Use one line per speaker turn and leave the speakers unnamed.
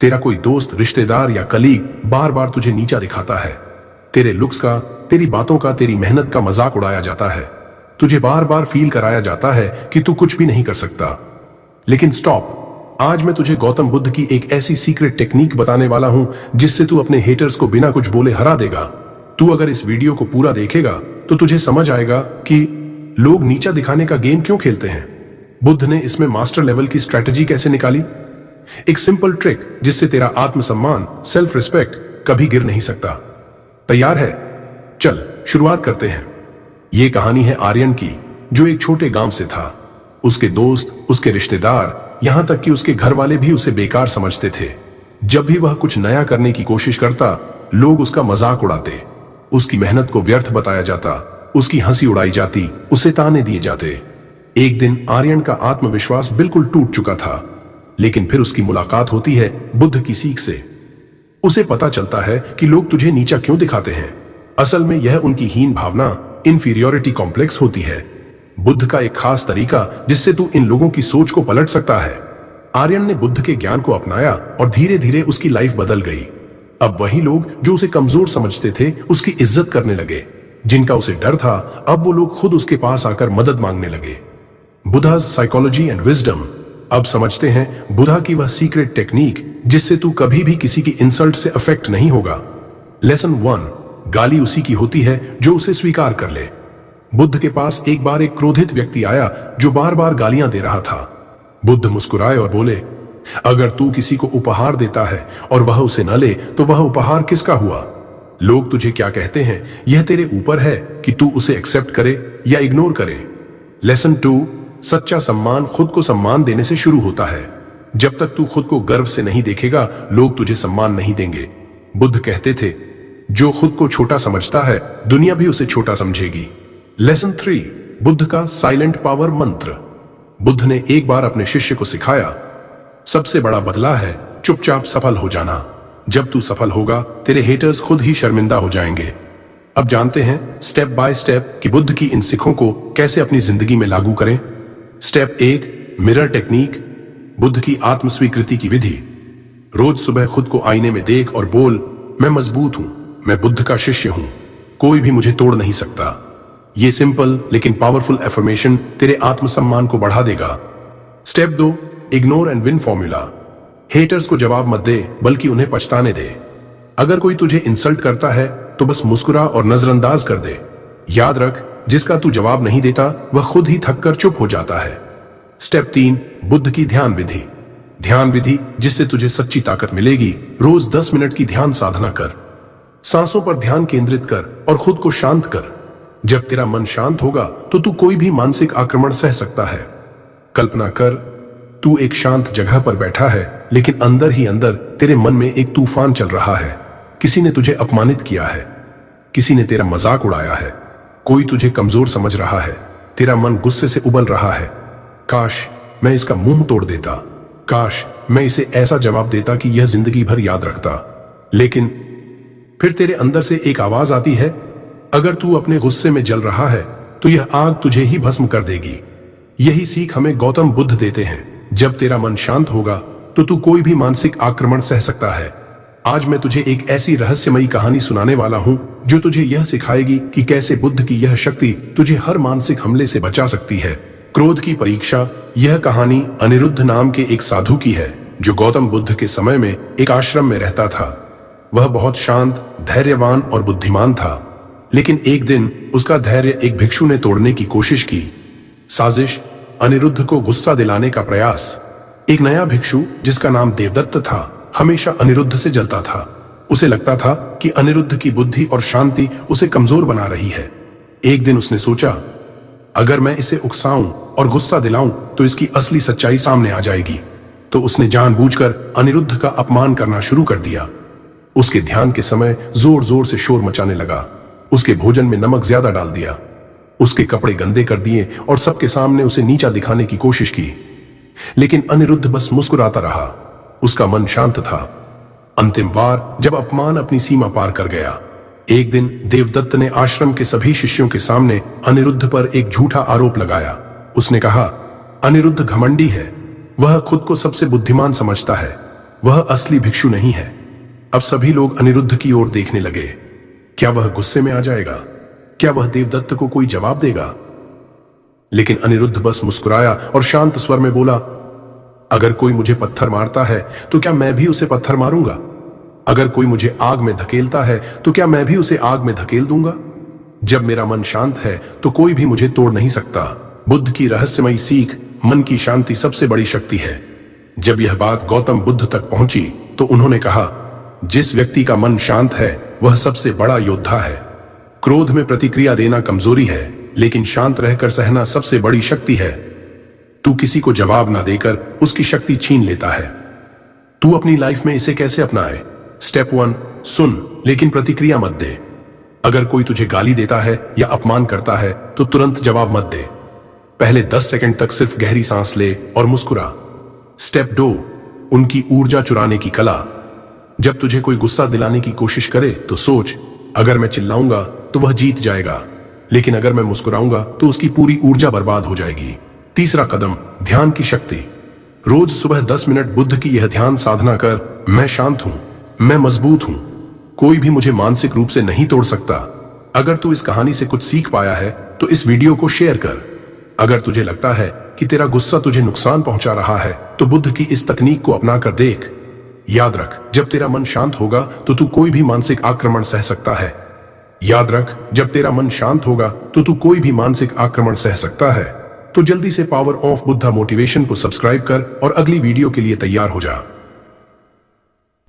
तेरा कोई दोस्त, रिश्तेदार या कलीग बार बार तुझे नीचा दिखाता है। तेरे लुक्स का, तेरी बातों का, तेरी मेहनत का मजाक उड़ाया जाता है। तुझे बार बार फील कराया जाता है कि तू कुछ भी नहीं कर सकता। लेकिन स्टॉप, आज मैं तुझे गौतम बुद्ध की एक ऐसी सीक्रेट टेक्निक बताने वाला हूं जिससे तू अपने हेटर्स को बिना कुछ बोले हरा देगा। तू अगर इस वीडियो को पूरा देखेगा तो तुझे समझ आएगा कि लोग नीचा दिखाने का गेम क्यों खेलते हैं। बुद्ध ने इसमें मास्टर लेवल की स्ट्रैटेजी कैसे निकाली, एक सिंपल ट्रिक जिससे तेरा आत्मसम्मान, सेल्फ रिस्पेक्ट कभी गिर नहीं सकता। तैयार है? चल शुरुआत करते हैं। यह कहानी है आर्यन की, जो एक छोटे गांव से था। उसके दोस्त, उसके रिश्तेदार, यहां तक कि उसके घर वाले भी उसे बेकार समझते थे। जब भी वह कुछ नया करने की कोशिश करता, लोग उसका मजाक उड़ाते, उसकी मेहनत को व्यर्थ बताया जाता, उसकी हंसी उड़ाई जाती, उसे ताने दिए जाते। एक दिन आर्यन का आत्मविश्वास बिल्कुल टूट चुका था, लेकिन फिर उसकी मुलाकात होती है बुद्ध की सीख से। उसे पता चलता है कि लोग तुझे नीचा क्यों दिखाते हैं। असल में यह उनकी हीन भावना, इंफीरियोरिटी कॉम्प्लेक्स होती है। बुद्ध का एक खास तरीका जिससे तू इन लोगों की सोच को पलट सकता है। आर्यन ने बुद्ध के ज्ञान को अपनाया और धीरे धीरे उसकी लाइफ बदल गई। अब वही लोग जो उसे कमजोर समझते थे, उसकी इज्जत करने लगे। जिनका उसे डर था, अब वो लोग खुद उसके पास आकर मदद मांगने लगे। बुद्धा's साइकोलॉजी एंड विजडम। अब समझते हैं बुद्धा की वह सीक्रेट टेक्निक जिससे तू कभी भी किसी की इंसल्ट से अफेक्ट नहीं होगा। लेसन 1, गाली उसी की होती है जो उसे स्वीकार कर ले। बुद्ध के पास एक बार एक क्रोधित व्यक्ति आया जो बार बार गालियां दे रहा था। बुद्ध मुस्कुराए और बोले, अगर तू किसी को उपहार देता है और वह उसे न ले तो वह उपहार किसका हुआ? लोग तुझे क्या कहते हैं, यह तेरे ऊपर है कि तू उसे एक्सेप्ट करे या इग्नोर करे। लेसन 2, सच्चा सम्मान खुद को सम्मान देने से शुरू होता है। जब तक तू खुद को गर्व से नहीं देखेगा, लोग तुझे सम्मान नहीं देंगे। बुद्ध कहते थे, जो खुद को छोटा समझता है, दुनिया भी उसे छोटा समझेगी। लेसन 3, बुद्ध का साइलेंट पावर मंत्र। बुद्ध ने एक बार अपने शिष्य को सिखाया, सबसे बड़ा बदला है चुपचाप सफल हो जाना। जब तू सफल होगा, तेरे हेटर्स खुद ही शर्मिंदा हो जाएंगे। अब जानते हैं स्टेप बाय स्टेप कि बुद्ध की इन सिखों को कैसे अपनी जिंदगी में लागू करें। स्टेप 1, मिरर टेक्निक, बुद्ध की आत्म स्वीकृति की विधि। रोज सुबह खुद को आईने में देख और बोल, मैं मजबूत हूं, मैं बुद्ध का शिष्य हूं, कोई भी मुझे तोड़ नहीं सकता। ये सिंपल लेकिन पावरफुल एफर्मेशन तेरे आत्मसम्मान को बढ़ा देगा। Step 2, ignore and win formula. Haters को जवाब मत दे, बल्कि उन्हें पछताने दे। अगर कोई तुझे इंसल्ट करता है तो बस मुस्कुरा और नजरअंदाज कर दे। याद रख, जिसका तू जवाब नहीं देता वह खुद ही थककर चुप हो जाता है। स्टेप 3, बुद्ध की ध्यान विधि। ध्यान विधि जिससे तुझे सच्ची ताकत मिलेगी। रोज 10 मिनट की ध्यान साधना कर। सांसों पर ध्यान केंद्रित कर और खुद को शांत कर। जब तेरा मन शांत होगा तो तू कोई भी मानसिक आक्रमण सह सकता है। कल्पना कर, तू एक शांत जगह पर बैठा है, लेकिन अंदर ही अंदर तेरे मन में एक तूफान चल रहा है। किसी ने तुझे अपमानित किया है, किसी ने तेरा मजाक उड़ाया है, कोई तुझे कमजोर समझ रहा है। तेरा मन गुस्से से उबल रहा है, काश मैं इसका मुंह तोड़ देता, काश मैं इसे ऐसा जवाब देता कि यह जिंदगी भर याद रखता। लेकिन फिर तेरे अंदर से एक आवाज आती है, अगर तू अपने गुस्से में जल रहा है तो यह आग तुझे ही भस्म कर देगी। यही सीख हमें गौतम बुद्ध देते हैं। जब तेरा मन शांत होगा तो तू कोई भी मानसिक आक्रमण सह सकता है। आज मैं तुझे एक ऐसी रहस्यमयी कहानी सुनाने वाला हूं जो तुझे यह सिखाएगी कि कैसे बुद्ध की यह शक्ति तुझे हर मानसिक हमले से बचा सकती है। क्रोध की परीक्षा। यह कहानी अनिरुद्ध नाम के एक साधु की है जो गौतम बुद्ध के समय में एक आश्रम में रहता था। वह बहुत शांत, धैर्यवान और बुद्धिमान था, लेकिन एक दिन उसका धैर्य एक भिक्षु ने तोड़ने की कोशिश की। साजिश, अनिरुद्ध को गुस्सा दिलाने का प्रयास। एक नया भिक्षु जिसका नाम देवदत्त था हमेशा अनिरुद्ध से जलता था। उसे लगता था कि अनिरुद्ध की बुद्धि और शांति उसे कमजोर बना रही है। एक दिन उसने सोचा, अगर मैं इसे उकसाऊं और गुस्सा दिलाऊं तो इसकी असली सच्चाई सामने आ जाएगी। तो उसने जानबूझकर अनिरुद्ध का अपमान करना शुरू कर दिया। उसके ध्यान के समय जोर जोर से शोर मचाने लगा। उसके भोजन में नमक ज्यादा डाल दिया, उसके कपड़े गंदे कर दिए और सबके सामने उसे नीचा दिखाने की कोशिश की। लेकिन अनिरुद्ध बस मुस्कुराता रहा। उसका मन शांत था। अंतिम बार जब अपमान अपनी सीमा पार कर गया, एक दिन देवदत्त ने आश्रम के सभी शिष्यों के सामने अनिरुद्ध पर एक झूठा आरोप लगाया। उसने कहा, अनिरुद्ध घमंडी है, वह खुद को सबसे बुद्धिमान समझता है, वह असली भिक्षु नहीं है। अब सभी लोग अनिरुद्ध की ओर देखने लगे। क्या वह गुस्से में आ जाएगा? क्या वह देवदत्त को कोई जवाब देगा? लेकिन अनिरुद्ध बस मुस्कुराया और शांत स्वर में बोला, अगर कोई मुझे पत्थर मारता है तो क्या मैं भी उसे पत्थर मारूंगा? अगर कोई मुझे आग में धकेलता है तो क्या मैं भी उसे आग में धकेल दूंगा? जब मेरा मन शांत है तो कोई भी मुझे तोड़ नहीं सकता। बुद्ध की रहस्यमयी सीख, मन की शांति सबसे बड़ी शक्ति है। जब यह बात गौतम बुद्ध तक पहुंची तो उन्होंने कहा, जिस व्यक्ति का मन शांत है वह सबसे बड़ा योद्धा है। क्रोध में प्रतिक्रिया देना कमजोरी है, लेकिन शांत रहकर सहना सबसे बड़ी शक्ति है। तू किसी को जवाब ना देकर उसकी शक्ति छीन लेता है। तू अपनी लाइफ में इसे कैसे अपनाए? स्टेप 1, सुन लेकिन प्रतिक्रिया मत दे। अगर कोई तुझे गाली देता है या अपमान करता है तो तुरंत जवाब मत दे। पहले 10 सेकंड तक सिर्फ गहरी सांस ले और मुस्कुरा। स्टेप 2, उनकी ऊर्जा चुराने की कला। जब तुझे कोई गुस्सा दिलाने की कोशिश करे तो सोच, अगर मैं चिल्लाऊंगा तो वह जीत जाएगा, लेकिन अगर मैं मुस्कुराऊंगा तो उसकी पूरी ऊर्जा बर्बाद हो जाएगी। तीसरा कदम, ध्यान की शक्ति। रोज सुबह 10 मिनट बुद्ध की यह ध्यान साधना कर। मैं शांत हूं, मैं मजबूत हूं, कोई भी मुझे मानसिक रूप से नहीं तोड़ सकता। अगर तू इस कहानी से कुछ सीख पाया है तो इस वीडियो को शेयर कर। अगर तुझे लगता है कि तेरा गुस्सा तुझे नुकसान पहुंचा रहा है तो बुद्ध की इस तकनीक को अपना कर देख। याद रख, जब तेरा मन शांत होगा तो तू कोई भी मानसिक आक्रमण सह सकता है। याद रख, जब तेरा मन शांत होगा तो तू कोई भी मानसिक आक्रमण सह सकता है। तो जल्दी से पावर ऑफ बुद्धा मोटिवेशन को सब्सक्राइब कर और अगली वीडियो के लिए तैयार हो जा।